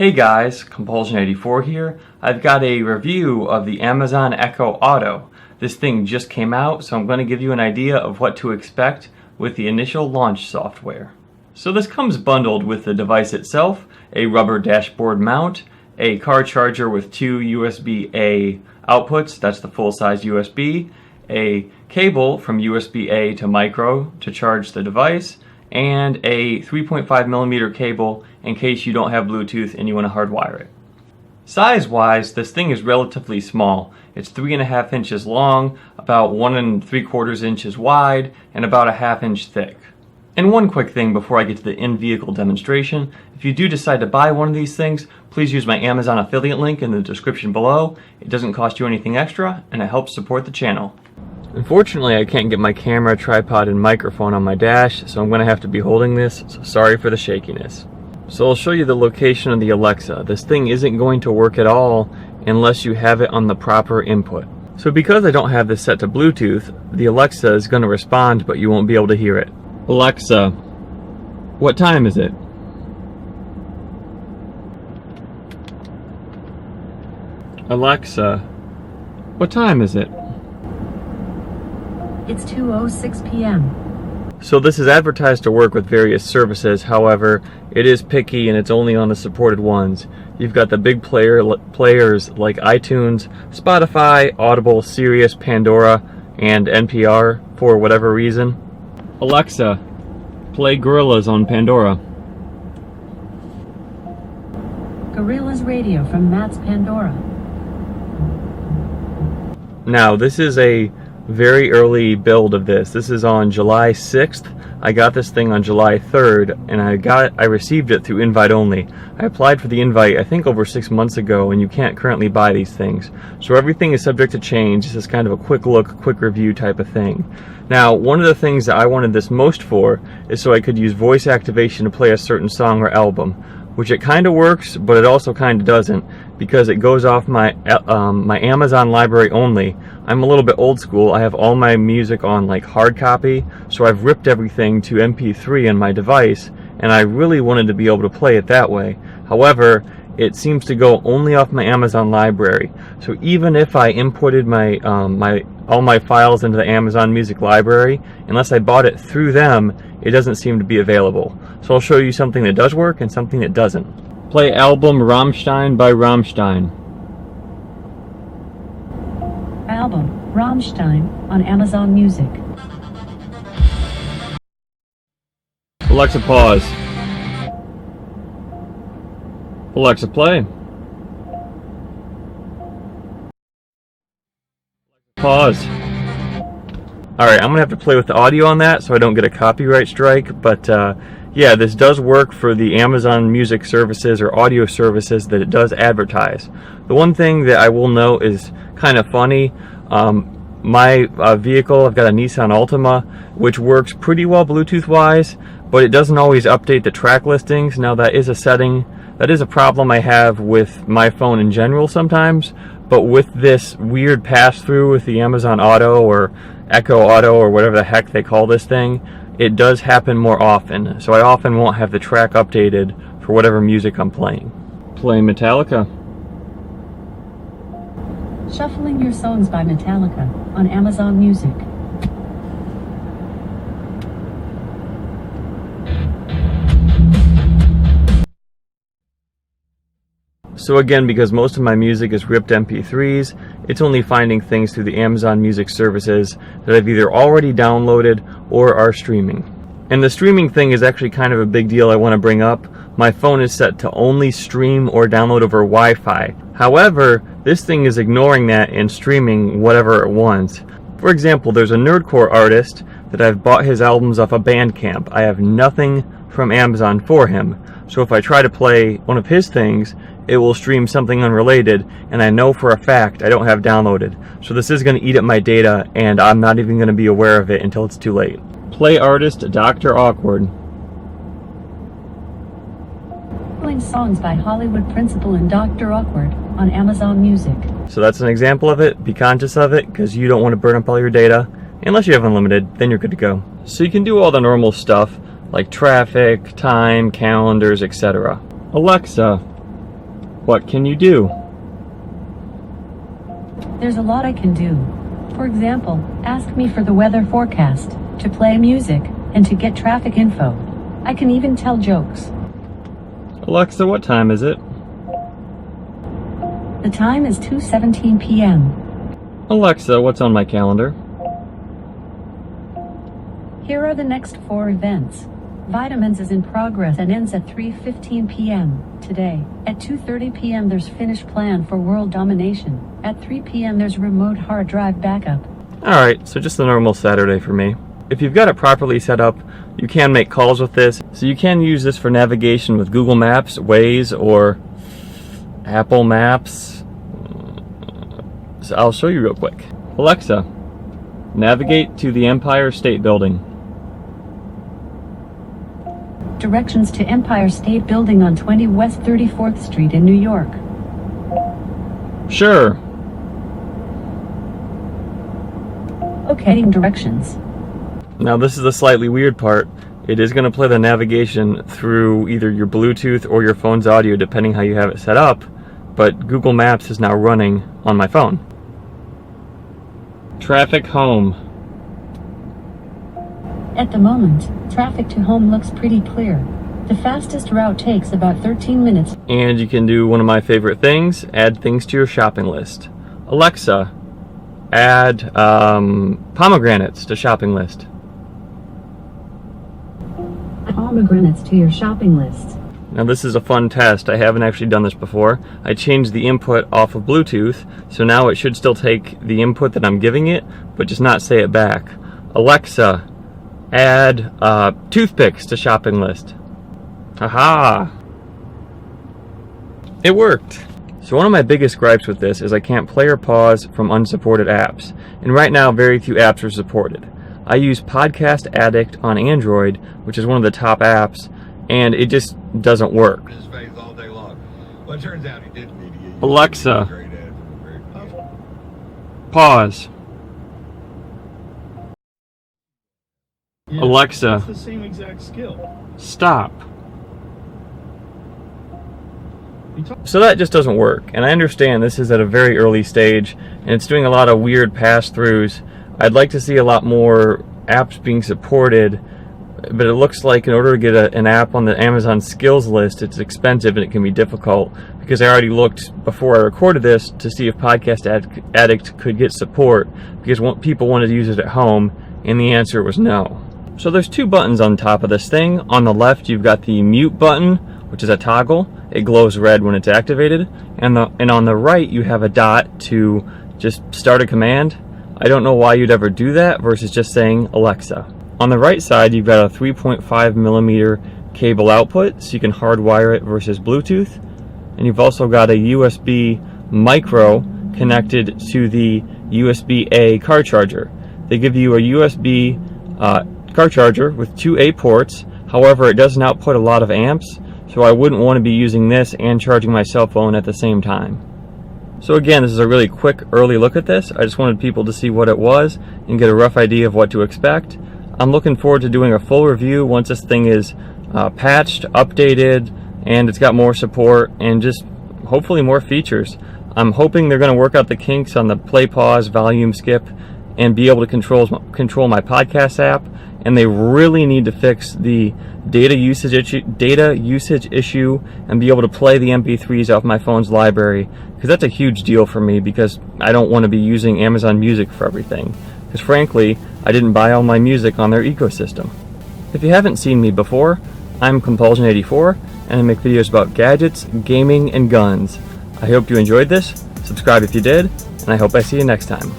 Hey guys, Compulsion84 here. I've got a review of the Amazon Echo Auto. This thing just came out, so I'm going to give you an idea of what to expect with the initial launch software. So this comes bundled with the device itself, a rubber dashboard mount, a car charger with two USB-A outputs, that's the full-size USB, a cable from USB-A to micro to charge the device, and a 3.5mm cable in case you don't have Bluetooth and you want to hardwire it. Size-wise, this thing is relatively small. It's 3.5 inches long, about 1.75 inches wide, and about 1/2 inch thick. And one quick thing before I get to the in-vehicle demonstration, if you do decide to buy one of these things, please use my Amazon affiliate link in the description below. It doesn't cost you anything extra, and it helps support the channel. Unfortunately, I can't get my camera, tripod, and microphone on my dash, so I'm going to have to be holding this, so sorry for the shakiness. So I'll show you the location of the Alexa. This thing isn't going to work at all unless you have it on the proper input. So because I don't have this set to Bluetooth, the Alexa is going to respond, but you won't be able to hear it. Alexa, what time is it? Alexa, what time is it? It's 2:06 p.m. So this is advertised to work with various services, however, it is picky and it's only on the supported ones. You've got the big players like iTunes, Spotify, Audible, Sirius, Pandora, and NPR for whatever reason. Alexa, play Gorillaz on Pandora. Gorillaz Radio from Matt's Pandora. Now, this is a very early build of this. This is on July 6th. I got this thing on July 3rd, and I received it through invite only. I applied for the invite, I think, over 6 months ago, and you can't currently buy these things. So everything is subject to change. This is kind of a quick look, quick review type of thing. Now, one of the things that I wanted this most for is so I could use voice activation to play a certain song or album, which it kind of works, but it also kind of doesn't, because it goes off my Amazon library only. I'm a little bit old school. I have all my music on like hard copy, so I've ripped everything to MP3 on my device, and I really wanted to be able to play it that way. However, it seems to go only off my Amazon library. So even if I imported all my files into the Amazon Music library, unless I bought it through them, it doesn't seem to be available. So I'll show you something that does work and something that doesn't. Play album Rammstein by Rammstein. Album Rammstein on Amazon Music. Alexa, pause. Alexa, play. Pause. Alright, I'm going to have to play with the audio on that so I don't get a copyright strike, but yeah, this does work for the Amazon Music services or audio services that it does advertise. The one thing that I will note is kind of funny. My vehicle, I've got a Nissan Altima, which works pretty well Bluetooth wise, but it doesn't always update the track listings. Now that is a setting, that is a problem I have with my phone in general sometimes, but with this weird pass-through with the Amazon Auto or Echo Auto or whatever the heck they call this thing, it does happen more often. So I often won't have the track updated for whatever music I'm playing. Play Metallica. Shuffling Your Songs by Metallica on Amazon Music. So again, because most of my music is ripped MP3s, it's only finding things through the Amazon Music services that I've either already downloaded or are streaming. And the streaming thing is actually kind of a big deal I want to bring up. My phone is set to only stream or download over Wi-Fi. However, this thing is ignoring that and streaming whatever it wants. For example, there's a nerdcore artist that I've bought his albums off of Bandcamp. I have nothing from Amazon for him. So if I try to play one of his things, it will stream something unrelated, and I know for a fact I don't have downloaded. So this is going to eat up my data, and I'm not even going to be aware of it until it's too late. Play artist Dr. Awkward. Playing songs by Hollywood Principal and Dr. Awkward on Amazon Music. So that's an example of it. Be conscious of it, because you don't want to burn up all your data. Unless you have unlimited, then you're good to go. So you can do all the normal stuff, like traffic, time, calendars, etc. Alexa, What can you do? There's a lot I can do. For example, ask me for the weather forecast, to play music, and to get traffic info. I can even tell jokes. Alexa, what time is it? The time is 2:17 p.m. Alexa, what's on my calendar? Here are the next 4 events. Vitamins is in progress and ends at 3:15 p.m. today. At 2:30 p.m. there's Finnish plan for world domination. At 3 p.m. there's remote hard drive backup. Alright, so just a normal Saturday for me. If you've got it properly set up, you can make calls with this. So you can use this for navigation with Google Maps, Waze, or Apple Maps. So I'll show you real quick. Alexa, navigate to the Empire State Building. Directions to Empire State Building on 20 West 34th Street in New York. Sure. Okay, directions. Now this is the slightly weird part. It is going to play the navigation through either your Bluetooth or your phone's audio depending how you have it set up, but Google Maps is now running on my phone. Traffic home. At the moment, traffic to home looks pretty clear. The fastest route takes about 13 minutes. And you can do one of my favorite things, add things to your shopping list. Alexa, add pomegranates to shopping list. Pomegranates to your shopping list. Now this is a fun test. I haven't actually done this before. I changed the input off of Bluetooth, so now it should still take the input that I'm giving it, but just not say it back. Alexa, add toothpicks to shopping list. Haha! It worked! So one of my biggest gripes with this is I can't play or pause from unsupported apps. And right now very few apps are supported. I use Podcast Addict on Android, which is one of the top apps, and it just doesn't work. His face all day long. Well, it turns out he didn't need to get you. Alexa, Great ad from the very beginning. pause. Yeah, Alexa, it's the same exact skill. stop. You talk- So that just doesn't work, and I understand this is at a very early stage, and it's doing a lot of weird pass-throughs. I'd like to see a lot more apps being supported, but it looks like in order to get an app on the Amazon skills list, it's expensive and it can be difficult, because I already looked before I recorded this to see if Podcast Addict could get support, because people wanted to use it at home, and the answer was no. So there's 2 buttons on top of this thing. On the left you've got the mute button, which is a toggle. It glows red when it's activated, and on the right you have a dot to just start a command. I don't know why you'd ever do that versus just saying Alexa. On the right side you've got a 3.5mm cable output, so you can hardwire it versus Bluetooth, and you've also got a USB micro connected to the USB-A car charger. They give you a USB car charger with 2 A ports. However, it doesn't output a lot of amps, so I wouldn't want to be using this and charging my cell phone at the same time. So again, this is a really quick early look at this. I just wanted people to see what it was and get a rough idea of what to expect. I'm looking forward to doing a full review once this thing is patched, updated, and it's got more support and just hopefully more features. I'm hoping they're going to work out the kinks on the play, pause, volume skip, and be able to control my podcast app. And they really need to fix the data usage issue and be able to play the MP3s off my phone's library, because that's a huge deal for me, because I don't want to be using Amazon Music for everything, because frankly I didn't buy all my music on their ecosystem. If you haven't seen me before, I'm Compulsion84 and I make videos about gadgets, gaming, and guns. I hope you enjoyed this. Subscribe if you did, and I hope I see you next time.